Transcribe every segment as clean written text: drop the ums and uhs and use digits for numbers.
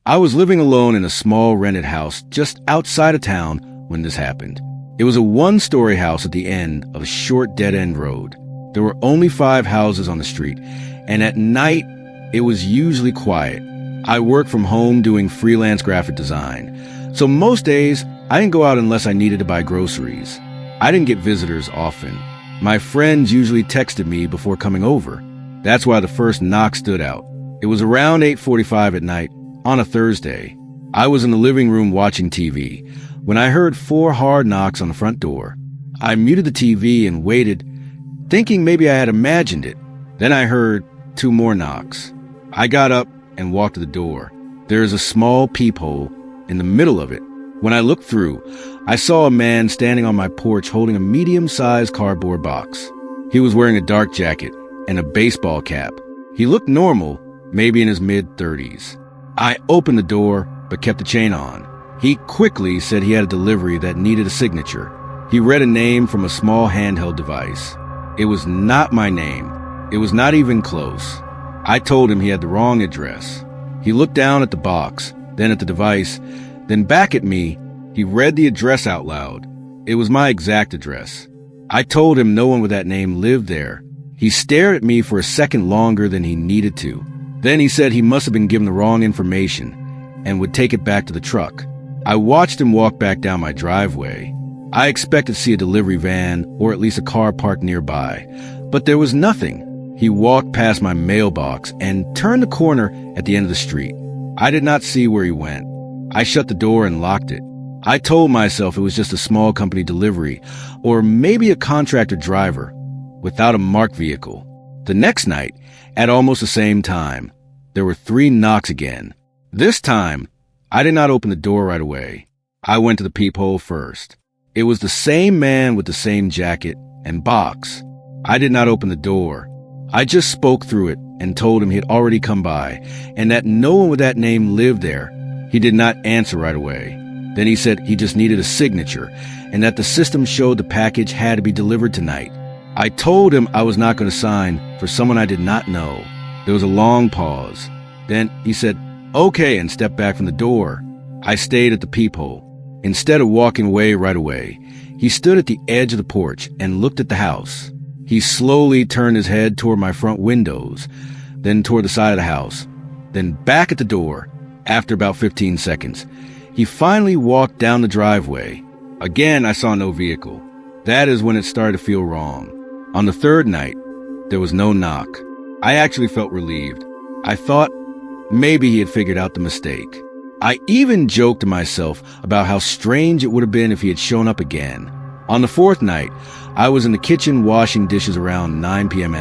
I was living alone in a small rented house just outside of town when this happened. It was a one-story house at the end of a short dead-end road. There were only 5 houses on the street, and at night, it was usually quiet. I worked from home doing freelance graphic design, so most days, I didn't go out unless I needed to buy groceries. I didn't get visitors often. My friends usually texted me before coming over. That's why the first knock stood out. It was around 8:45 at night on a Thursday. I was in the living room watching TV when I heard 4 hard knocks on the front door. I muted the TV and waited, thinking maybe I had imagined it. Then I heard 2 more knocks. I got up and walked to the door. There is a small peephole in the middle of it. When I looked through, I saw a man standing on my porch holding a medium-sized cardboard box. He was wearing a dark jacket and a baseball cap. He looked normal, maybe in his mid-30s. I opened the door, but kept the chain on. He quickly said he had a delivery that needed a signature. He read a name from a small handheld device. It was not my name. It was not even close. I told him he had the wrong address. He looked down at the box, then at the device, then back at me. He read the address out loud. It was my exact address. I told him no one with that name lived there. He stared at me for a second longer than he needed to. Then he said he must have been given the wrong information and would take it back to the truck. I watched him walk back down my driveway. I expected to see a delivery van or at least a car parked nearby, but there was nothing. He walked past my mailbox and turned the corner at the end of the street. I did not see where he went. I shut the door and locked it. I told myself it was just a small company delivery or maybe a contractor driver without a marked vehicle. The next night, at almost the same time, there were 3 knocks again. This time, I did not open the door right away. I went to the peephole first. It was the same man with the same jacket and box. I did not open the door. I just spoke through it and told him he had already come by and that no one with that name lived there. He did not answer right away. Then he said he just needed a signature and that the system showed the package had to be delivered tonight. I told him I was not going to sign for someone I did not know. There was a long pause. Then he said, "Okay," and stepped back from the door. I stayed at the peephole. Instead of walking away right away, he stood at the edge of the porch and looked at the house. He slowly turned his head toward my front windows, then toward the side of the house, then back at the door. After about 15 seconds, he finally walked down the driveway. Again, I saw no vehicle. That is when it started to feel wrong. On the 3rd night, there was no knock. I actually felt relieved. I thought maybe he had figured out the mistake. I even joked to myself about how strange it would have been if he had shown up again. On the 4th night, I was in the kitchen washing dishes around 9 p.m.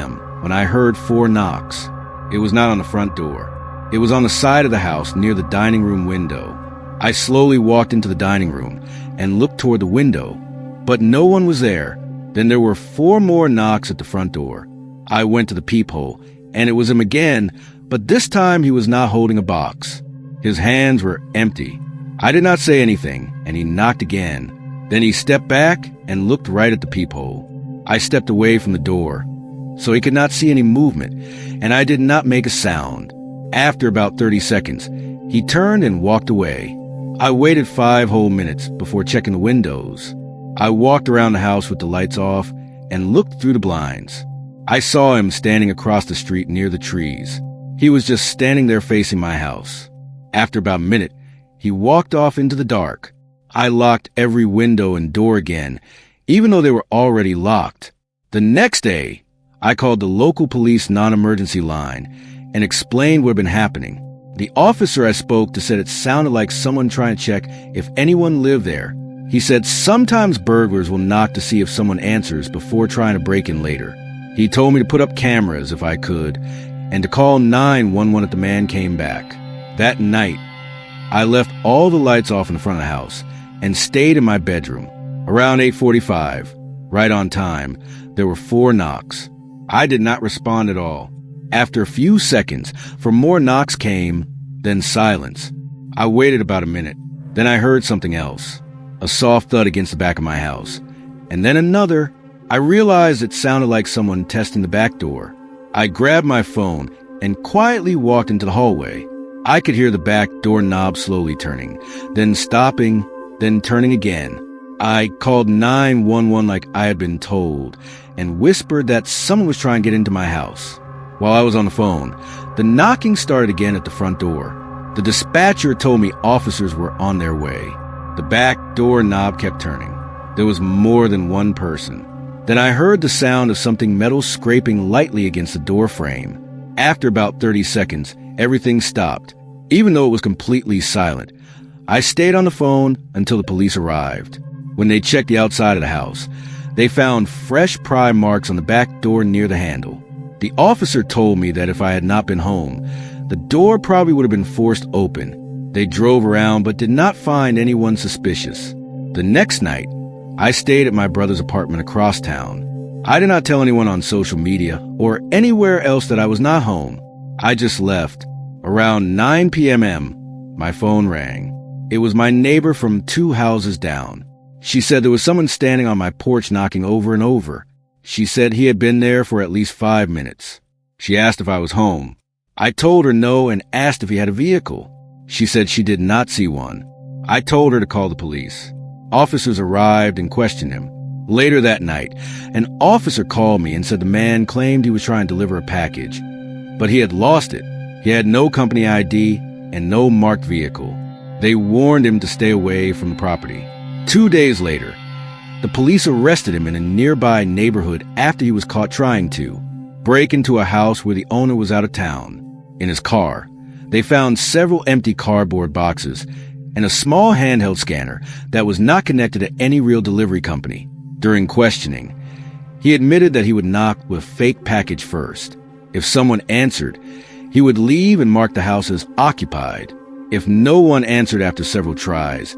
when I heard 4 knocks. It was not on the front door. It was on the side of the house near the dining room window. I slowly walked into the dining room and looked toward the window, but no one was there. Then there were 4 more knocks at the front door. I went to the peephole, and it was him again, but this time he was not holding a box. His hands were empty. I did not say anything, and he knocked again. Then he stepped back and looked right at the peephole. I stepped away from the door, so he could not see any movement, and I did not make a sound. After about 30 seconds, he turned and walked away. I waited 5 whole minutes before checking the windows. I walked around the house with the lights off and looked through the blinds. I saw him standing across the street near the trees. He was just standing there facing my house. After about a minute, he walked off into the dark. I locked every window and door again, even though they were already locked. The next day, I called the local police non-emergency line and explained what had been happening. The officer I spoke to said it sounded like someone trying to check if anyone lived there. He said sometimes burglars will knock to see if someone answers before trying to break in later. He told me to put up cameras if I could, and to call 911 if the man came back. That night, I left all the lights off in the front of the house and stayed in my bedroom. Around 8:45, right on time, there were 4 knocks. I did not respond at all. After a few seconds, 4 more knocks came, then silence. I waited about a minute. Then I heard something else. A soft thud against the back of my house. And then another. I realized it sounded like someone testing the back door. I grabbed my phone and quietly walked into the hallway. I could hear the back door knob slowly turning, then stopping, then turning again. I called 911 like I had been told and whispered that someone was trying to get into my house. While I was on the phone, the knocking started again at the front door. The dispatcher told me officers were on their way. The back door knob kept turning. There was more than one person. Then I heard the sound of something metal scraping lightly against the door frame. After about 30 seconds, everything stopped, even though it was completely silent. I stayed on the phone until the police arrived. When they checked the outside of the house, they found fresh pry marks on the back door near the handle. The officer told me that if I had not been home, the door probably would have been forced open. They drove around but did not find anyone suspicious. The next night, I stayed at my brother's apartment across town. I did not tell anyone on social media or anywhere else that I was not home. I just left. Around 9 p.m., my phone rang. It was my neighbor from 2 houses down. She said there was someone standing on my porch knocking over and over. She said he had been there for at least 5 minutes. She asked if I was home. I told her no and asked if he had a vehicle. She said she did not see one. I told her to call the police. Officers arrived and questioned him. Later that night, an officer called me and said the man claimed he was trying to deliver a package, but he had lost it. He had no company ID and no marked vehicle. They warned him to stay away from the property. 2 days later, the police arrested him in a nearby neighborhood after he was caught trying to break into a house where the owner was out of town. In his car, they found several empty cardboard boxes and a small handheld scanner that was not connected to any real delivery company. During questioning, he admitted that he would knock with a fake package first. If someone answered, he would leave and mark the house as occupied. If no one answered after several tries,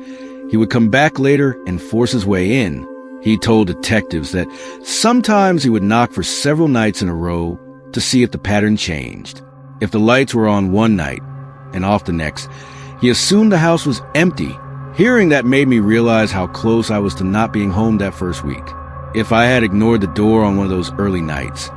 he would come back later and force his way in. He told detectives that sometimes he would knock for several nights in a row to see if the pattern changed. If the lights were on one night and off the next, he assumed the house was empty. Hearing that made me realize how close I was to not being home that first week. If I had ignored the door on one of those early nights,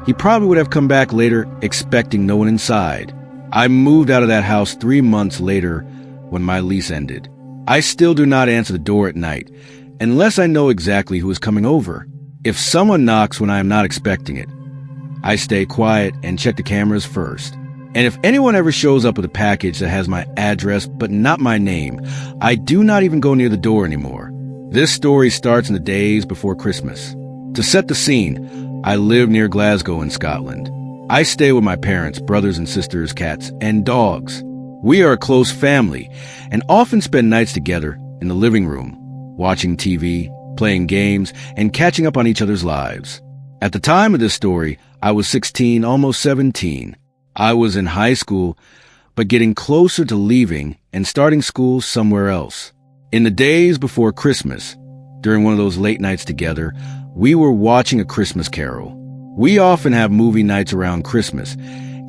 he probably would have come back later expecting no one inside. I moved out of that house 3 months later when my lease ended. I still do not answer the door at night unless I know exactly who is coming over. If someone knocks when I am not expecting it, I stay quiet and check the cameras first. And if anyone ever shows up with a package that has my address but not my name, I do not even go near the door anymore. This story starts in the days before Christmas. To set the scene, I live near Glasgow in Scotland. I stay with my parents, brothers and sisters, cats, and dogs. We are a close family and often spend nights together in the living room, watching TV, playing games, and catching up on each other's lives. At the time of this story, I was 16, almost 17. I was in high school, but getting closer to leaving and starting school somewhere else. In the days before Christmas, during one of those late nights together, we were watching A Christmas Carol. We often have movie nights around Christmas,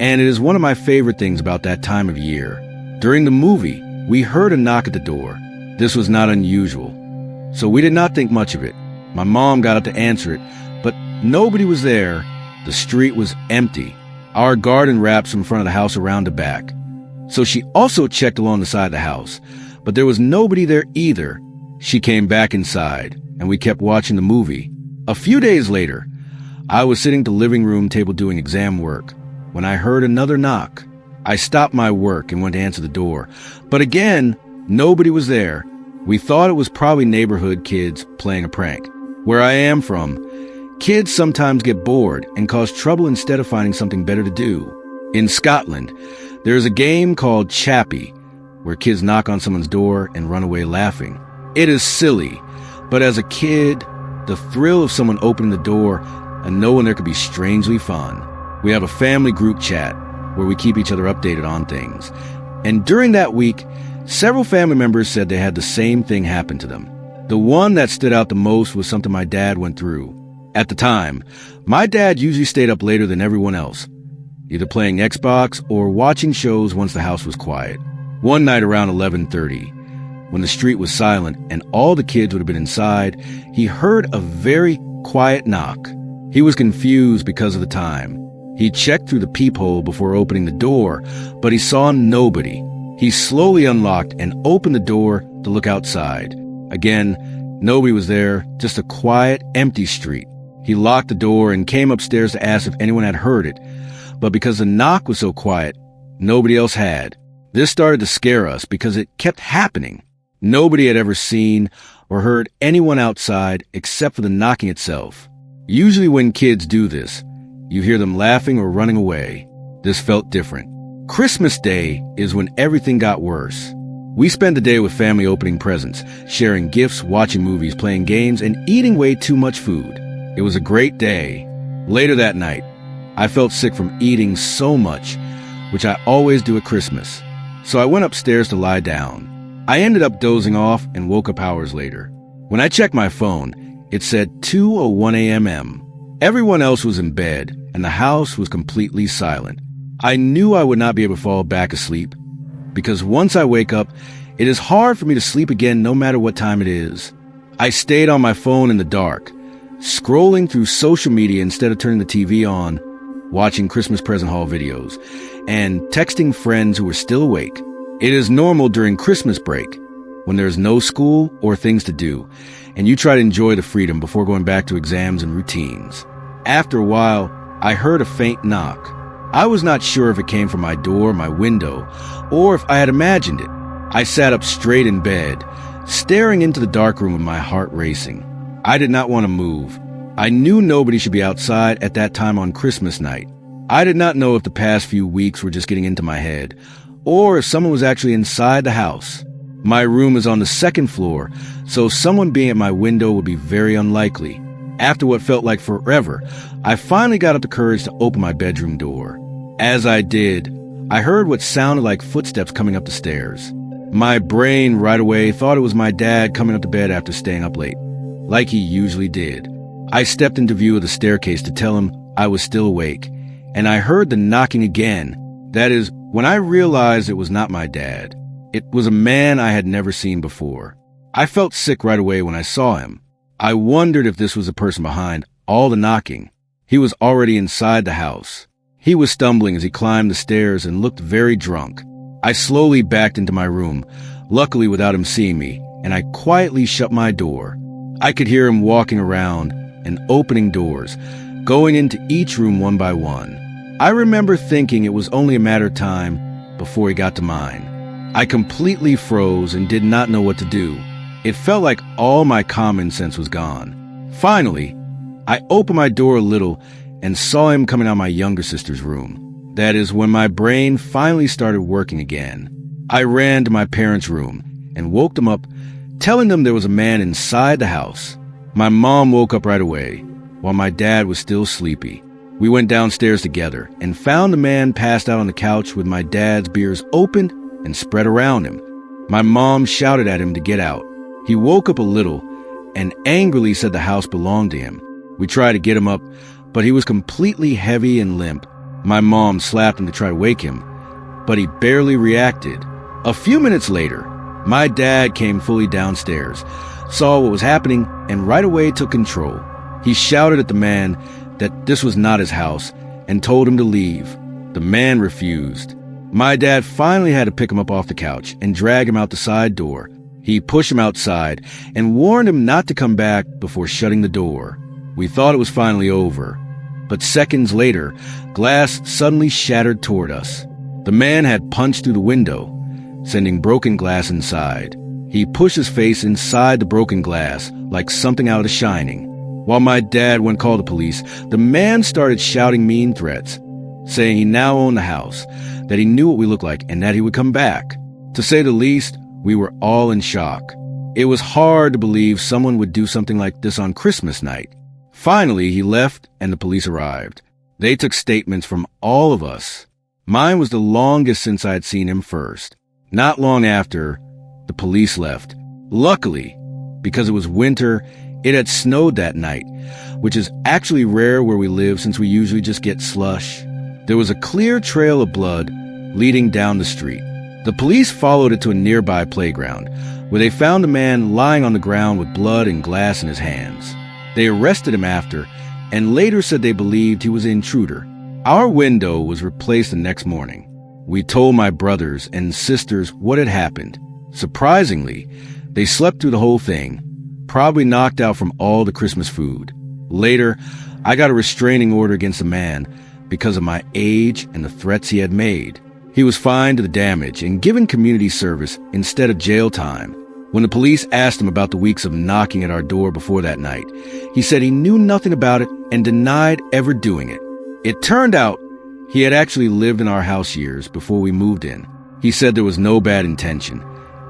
and it is one of my favorite things about that time of year. During the movie, we heard a knock at the door. This was not unusual, so we did not think much of it. My mom got up to answer it, but nobody was there. The street was empty. Our garden wraps in front of the house around the back. So she also checked along the side of the house, but there was nobody there either. She came back inside, and we kept watching the movie. A few days later, I was sitting at the living room table doing exam work when I heard another knock. I stopped my work and went to answer the door, but again, nobody was there. We thought it was probably neighborhood kids playing a prank. Where I am from, kids sometimes get bored and cause trouble instead of finding something better to do. In Scotland, there is a game called Chappie, where kids knock on someone's door and run away laughing. It is silly, but as a kid, the thrill of someone opening the door and knowing there could be strangely fun. We have a family group chat where we keep each other updated on things. And during that week, several family members said they had the same thing happen to them. The one that stood out the most was something my dad went through. At the time, my dad usually stayed up later than everyone else, either playing Xbox or watching shows once the house was quiet. One night around 11:30, when the street was silent and all the kids would have been inside, he heard a very quiet knock. He was confused because of the time. He checked through the peephole before opening the door, but he saw nobody. He slowly unlocked and opened the door to look outside. Again, nobody was there, just a quiet, empty street. He locked the door and came upstairs to ask if anyone had heard it, but because the knock was so quiet, nobody else had. This started to scare us because it kept happening. Nobody had ever seen or heard anyone outside except for the knocking itself. Usually when kids do this, you hear them laughing or running away. This felt different. Christmas Day is when everything got worse. We spent the day with family opening presents, sharing gifts, watching movies, playing games, and eating way too much food. It was a great day. Later that night, I felt sick from eating so much, which I always do at Christmas. So I went upstairs to lie down. I ended up dozing off and woke up hours later. When I checked my phone, it said 2:01 a.m. Everyone else was in bed, and the house was completely silent. I knew I would not be able to fall back asleep, because once I wake up, it is hard for me to sleep again no matter what time it is. I stayed on my phone in the dark, scrolling through social media instead of turning the TV on, watching Christmas present haul videos, and texting friends who were still awake. It is normal during Christmas break, when there is no school or things to do, and you try to enjoy the freedom before going back to exams and routines. After a while, I heard a faint knock. I was not sure if it came from my door, my window, or if I had imagined it. I sat up straight in bed, staring into the dark room with my heart racing. I did not want to move. I knew nobody should be outside at that time on Christmas night. I did not know if the past few weeks were just getting into my head, or if someone was actually inside the house. My room is on the second floor, so someone being at my window would be very unlikely. After what felt like forever, I finally got up the courage to open my bedroom door. As I did, I heard what sounded like footsteps coming up the stairs. My brain right away thought it was my dad coming up to bed after staying up late, like he usually did. I stepped into view of the staircase to tell him I was still awake, and I heard the knocking again. That is, when I realized it was not my dad. It was a man I had never seen before. I felt sick right away when I saw him. I wondered if this was the person behind all the knocking. He was already inside the house. He was stumbling as he climbed the stairs and looked very drunk. I slowly backed into my room, luckily without him seeing me, and I quietly shut my door. I could hear him walking around and opening doors, going into each room one by one. I remember thinking it was only a matter of time before he got to mine. I completely froze and did not know what to do. It felt like all my common sense was gone. Finally, I opened my door a little and saw him coming out of my younger sister's room. That is when my brain finally started working again. I ran to my parents' room and woke them up, telling them there was a man inside the house. My mom woke up right away, while my dad was still sleepy. We went downstairs together and found the man passed out on the couch with my dad's beers opened and spread around him. My mom shouted at him to get out. He woke up a little and angrily said the house belonged to him. We tried to get him up, but he was completely heavy and limp. My mom slapped him to try to wake him, but he barely reacted. A few minutes later, my dad came fully downstairs, saw what was happening, and right away took control. He shouted at the man that this was not his house and told him to leave. The man refused. My dad finally had to pick him up off the couch and drag him out the side door. He pushed him outside and warned him not to come back before shutting the door. We thought it was finally over, but seconds later, glass suddenly shattered toward us. The man had punched through the window, sending broken glass inside. He pushed his face inside the broken glass like something out of The Shining. While my dad went to call the police, the man started shouting mean threats, saying he now owned the house, that he knew what we looked like, and that he would come back. To say the least, we were all in shock. It was hard to believe someone would do something like this on Christmas night. Finally, he left and the police arrived. They took statements from all of us. Mine was the longest since I had seen him first. Not long after, the police left. Luckily, because it was winter, it had snowed that night, which is actually rare where we live since we usually just get slush. There was a clear trail of blood leading down the street. The police followed it to a nearby playground, where they found a man lying on the ground with blood and glass in his hands. They arrested him after, and later said they believed he was an intruder. Our window was replaced the next morning. We told my brothers and sisters what had happened. Surprisingly, they slept through the whole thing, probably knocked out from all the Christmas food. Later, I got a restraining order against the man because of my age and the threats he had made. He was fined the damage and given community service instead of jail time. When the police asked him about the weeks of knocking at our door before that night, he said he knew nothing about it and denied ever doing it. It turned out he had actually lived in our house years before we moved in. He said there was no bad intention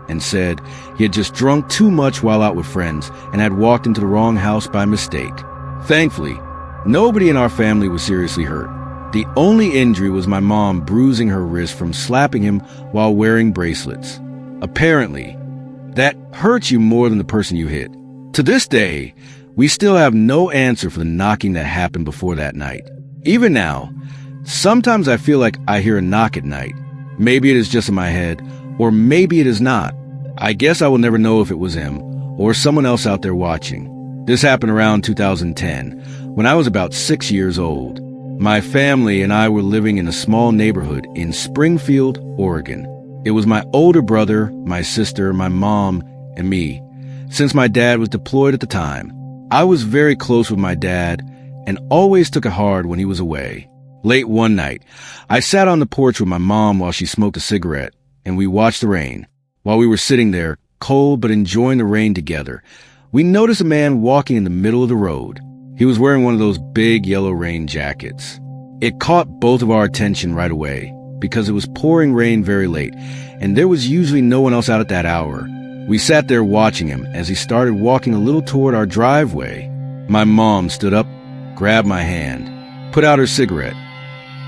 and said he had just drunk too much while out with friends and had walked into the wrong house by mistake. Thankfully, nobody in our family was seriously hurt. The only injury was my mom bruising her wrist from slapping him while wearing bracelets. Apparently, that hurts you more than the person you hit. To this day, we still have no answer for the knocking that happened before that night. Even now, sometimes I feel like I hear a knock at night. Maybe it is just in my head, or maybe it is not. I guess I will never know if it was him or someone else out there watching. This happened around 2010, when I was about 6 years old. My family and I were living in a small neighborhood in Springfield, Oregon. It was my older brother, my sister, my mom, and me. Since my dad was deployed at the time, I was very close with my dad and always took it hard when he was away. Late one night, I sat on the porch with my mom while she smoked a cigarette, and we watched the rain. While we were sitting there, cold but enjoying the rain together, we noticed a man walking in the middle of the road. He was wearing one of those big yellow rain jackets. It caught both of our attention right away because it was pouring rain very late, and there was usually no one else out at that hour. We sat there watching him as he started walking a little toward our driveway. My mom stood up, grabbed my hand, put out her cigarette,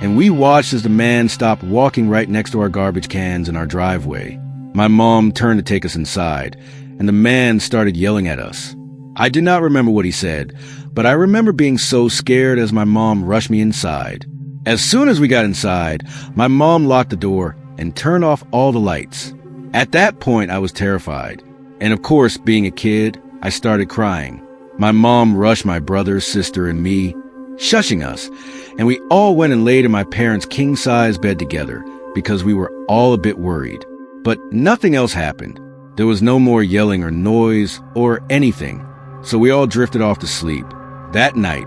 and we watched as the man stopped walking right next to our garbage cans in our driveway. My mom turned to take us inside, and the man started yelling at us. I did not remember what he said, but I remember being so scared as my mom rushed me inside. As soon as we got inside, my mom locked the door and turned off all the lights. At that point, I was terrified. And of course, being a kid, I started crying. My mom rushed my brother, sister, and me, shushing us, and we all went and laid in my parents' king-size bed together because we were all a bit worried. But nothing else happened. There was no more yelling or noise or anything, so we all drifted off to sleep. That night,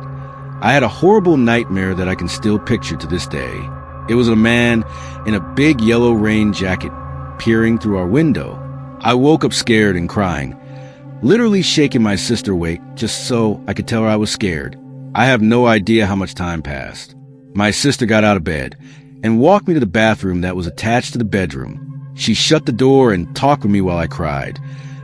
I had a horrible nightmare that I can still picture to this day. It was a man in a big yellow rain jacket peering through our window. I woke up scared and crying, literally shaking my sister awake just so I could tell her I was scared. I have no idea how much time passed. My sister got out of bed and walked me to the bathroom that was attached to the bedroom. She shut the door and talked with me while I cried,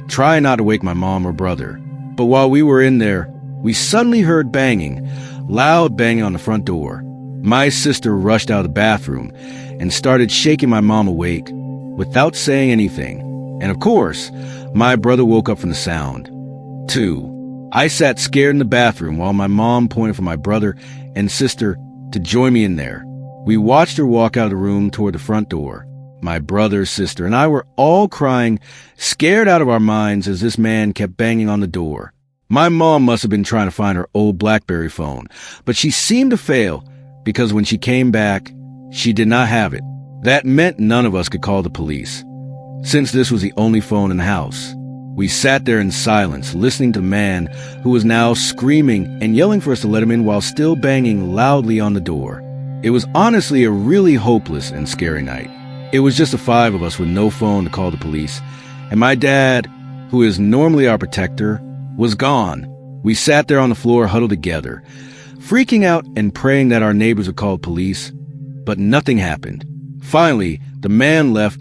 trying not to wake my mom or brother. But while we were in there, we suddenly heard banging, loud banging on the front door. My sister rushed out of the bathroom and started shaking my mom awake without saying anything. And of course, my brother woke up from the sound, too. I sat scared in the bathroom while my mom pointed for my brother and sister to join me in there. We watched her walk out of the room toward the front door. My brother, sister, and I were all crying, scared out of our minds as this man kept banging on the door. My mom must have been trying to find her old BlackBerry phone, but she seemed to fail because when she came back, she did not have it. That meant none of us could call the police, since this was the only phone in the house. We sat there in silence, listening to the man who was now screaming and yelling for us to let him in while still banging loudly on the door. It was honestly a really hopeless and scary night. It was just the five of us with no phone to call the police, and my dad, who is normally our protector, was gone. We sat there on the floor huddled together, freaking out and praying that our neighbors would call police, but nothing happened. Finally, the man left,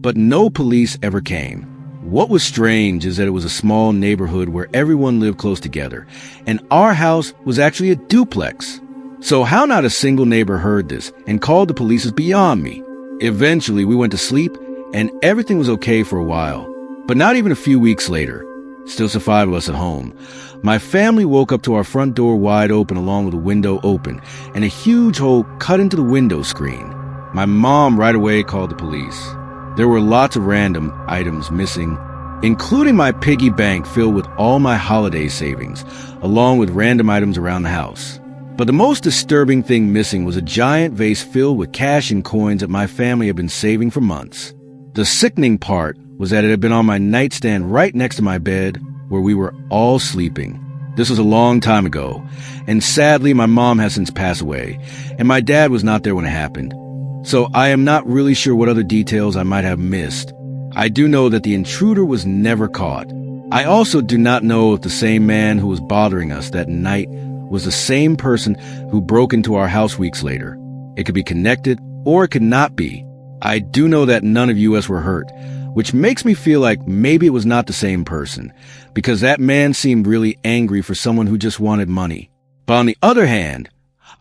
but no police ever came. What was strange is that it was a small neighborhood where everyone lived close together, and our house was actually a duplex. So how not a single neighbor heard this and called the police is beyond me. Eventually, we went to sleep, and everything was okay for a while. But not even a few weeks later, still the five of us at home, my family woke up to our front door wide open along with the window open and a huge hole cut into the window screen. My mom right away called the police. There were lots of random items missing, including my piggy bank filled with all my holiday savings, along with random items around the house. But the most disturbing thing missing was a giant vase filled with cash and coins that my family had been saving for months. The sickening part was that it had been on my nightstand right next to my bed, where we were all sleeping. This was a long time ago, and sadly my mom has since passed away, and my dad was not there when it happened. So I am not really sure what other details I might have missed. I do know that the intruder was never caught. I also do not know if the same man who was bothering us that night was the same person who broke into our house weeks later. It could be connected, or it could not be. I do know that none of us were hurt, which makes me feel like maybe it was not the same person, because that man seemed really angry for someone who just wanted money. But on the other hand,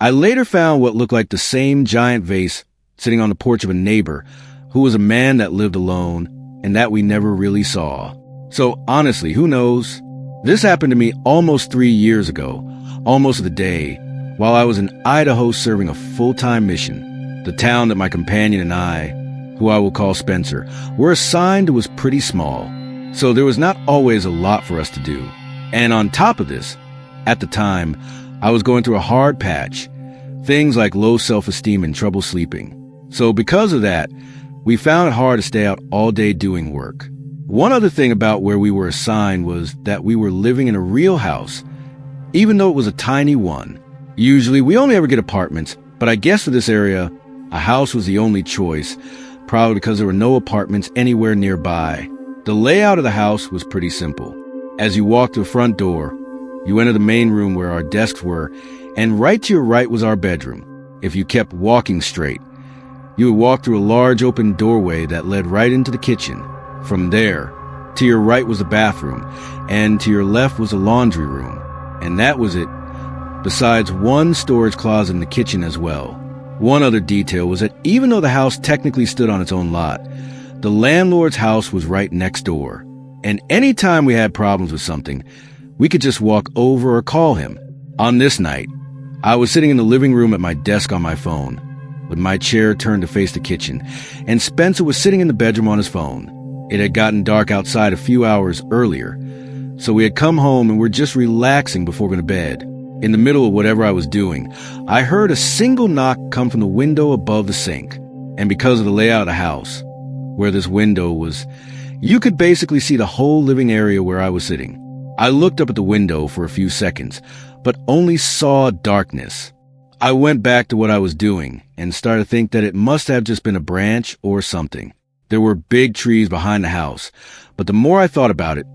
I later found what looked like the same giant vase sitting on the porch of a neighbor who was a man that lived alone and that we never really saw. So honestly, who knows? This happened to me almost 3 years ago, almost the day, while I was in Idaho serving a full-time mission. The town that my companion and I, who I will call Spencer, were assigned was pretty small, so there was not always a lot for us to do. And on top of this, at the time, I was going through a hard patch, things like low self-esteem and trouble sleeping. So because of that, we found it hard to stay out all day doing work. One other thing about where we were assigned was that we were living in a real house, even though it was a tiny one. Usually we only ever get apartments, but I guess for this area, a house was the only choice, probably because there were no apartments anywhere nearby. The layout of the house was pretty simple. As you walked to the front door, you entered the main room where our desks were, and right to your right was our bedroom. If you kept walking straight, you would walk through a large open doorway that led right into the kitchen. From there, to your right was the bathroom, and to your left was a laundry room. And that was it, besides one storage closet in the kitchen as well. One other detail was that even though the house technically stood on its own lot, the landlord's house was right next door. And any time we had problems with something, we could just walk over or call him. On this night, I was sitting in the living room at my desk on my phone, with my chair turned to face the kitchen, and Spencer was sitting in the bedroom on his phone. It had gotten dark outside a few hours earlier, so we had come home and were just relaxing before going to bed. In the middle of whatever I was doing, I heard a single knock come from the window above the sink. And because of the layout of the house, where this window was, you could basically see the whole living area where I was sitting. I looked up at the window for a few seconds, but only saw darkness. I went back to what I was doing and started to think that it must have just been a branch or something. There were big trees behind the house, but the more I thought about it,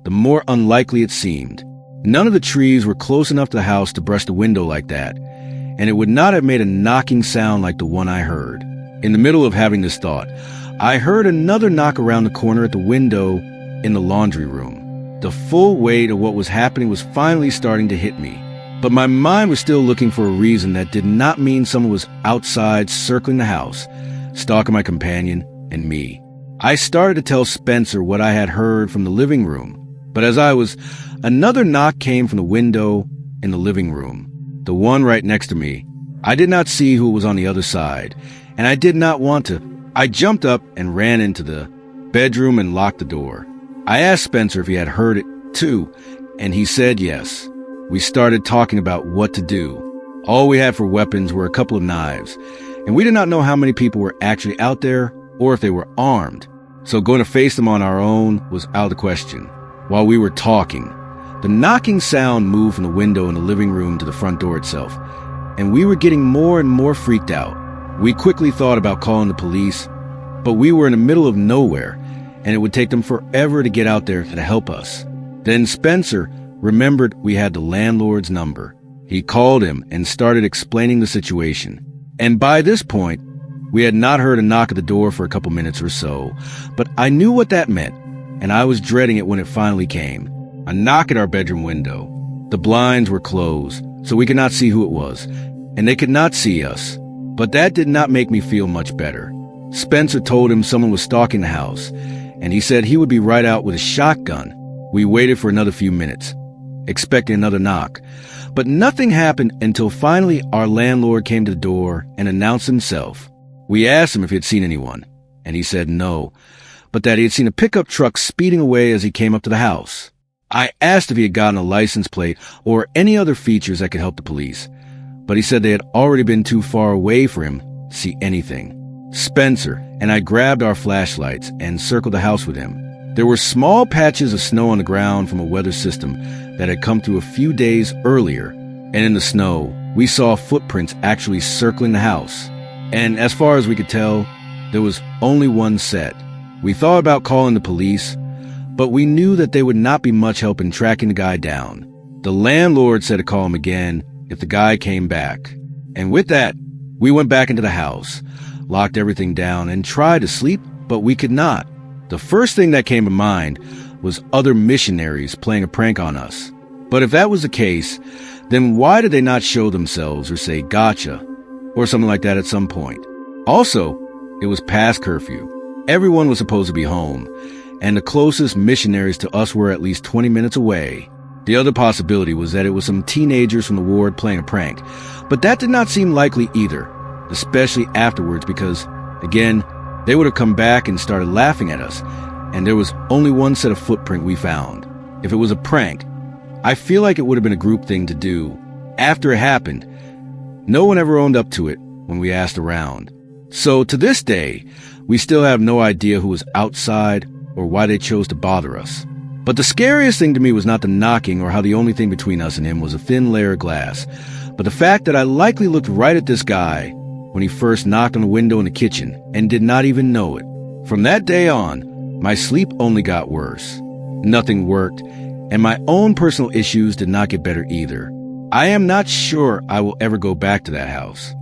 the more unlikely it seemed. None of the trees were close enough to the house to brush the window like that, and it would not have made a knocking sound like the one I heard. In the middle of having this thought, I heard another knock around the corner at the window in the laundry room. The full weight of what was happening was finally starting to hit me, but my mind was still looking for a reason that did not mean someone was outside circling the house, stalking my companion and me. I started to tell Spencer what I had heard from the living room, but another knock came from the window in the living room, the one right next to me. I did not see who was on the other side, and I did not want to. I jumped up and ran into the bedroom and locked the door. I asked Spencer if he had heard it too, and he said yes. We started talking about what to do. All we had for weapons were a couple of knives, and we did not know how many people were actually out there or if they were armed, so going to face them on our own was out of the question. While we were talking, the knocking sound moved from the window in the living room to the front door itself, and we were getting more and more freaked out. We quickly thought about calling the police, but we were in the middle of nowhere, and it would take them forever to get out there to help us. Then Spencer remembered we had the landlord's number. He called him and started explaining the situation. And by this point, we had not heard a knock at the door for a couple minutes or so, but I knew what that meant, and I was dreading it when it finally came. A knock at our bedroom window. The blinds were closed, so we could not see who it was, and they could not see us. But that did not make me feel much better. Spencer told him someone was stalking the house, and he said he would be right out with a shotgun. We waited for another few minutes, expecting another knock, but nothing happened until finally our landlord came to the door and announced himself. We asked him if he had seen anyone, and he said no, but that he had seen a pickup truck speeding away as he came up to the house. I asked if he had gotten a license plate or any other features that could help the police, but he said they had already been too far away for him to see anything. Spencer and I grabbed our flashlights and circled the house with him. There were small patches of snow on the ground from a weather system that had come through a few days earlier, and in the snow, we saw footprints actually circling the house. And as far as we could tell, there was only one set. We thought about calling the police, but we knew that they would not be much help in tracking the guy down. The landlord said to call him again if the guy came back. And with that, we went back into the house, locked everything down, and tried to sleep, but we could not. The first thing that came to mind was other missionaries playing a prank on us. But if that was the case, then why did they not show themselves or say gotcha or something like that at some point? Also, it was past curfew. Everyone was supposed to be home, and the closest missionaries to us were at least 20 minutes away. The other possibility was that it was some teenagers from the ward playing a prank, but that did not seem likely either, especially afterwards because, again, they would have come back and started laughing at us, and there was only one set of footprint we found. If it was a prank, I feel like it would have been a group thing to do. After it happened, no one ever owned up to it when we asked around. So to this day, we still have no idea who was outside or why they chose to bother us. But the scariest thing to me was not the knocking or how the only thing between us and him was a thin layer of glass, but the fact that I likely looked right at this guy when he first knocked on the window in the kitchen and did not even know it. From that day on, my sleep only got worse. Nothing worked, and my own personal issues did not get better either. I am not sure I will ever go back to that house.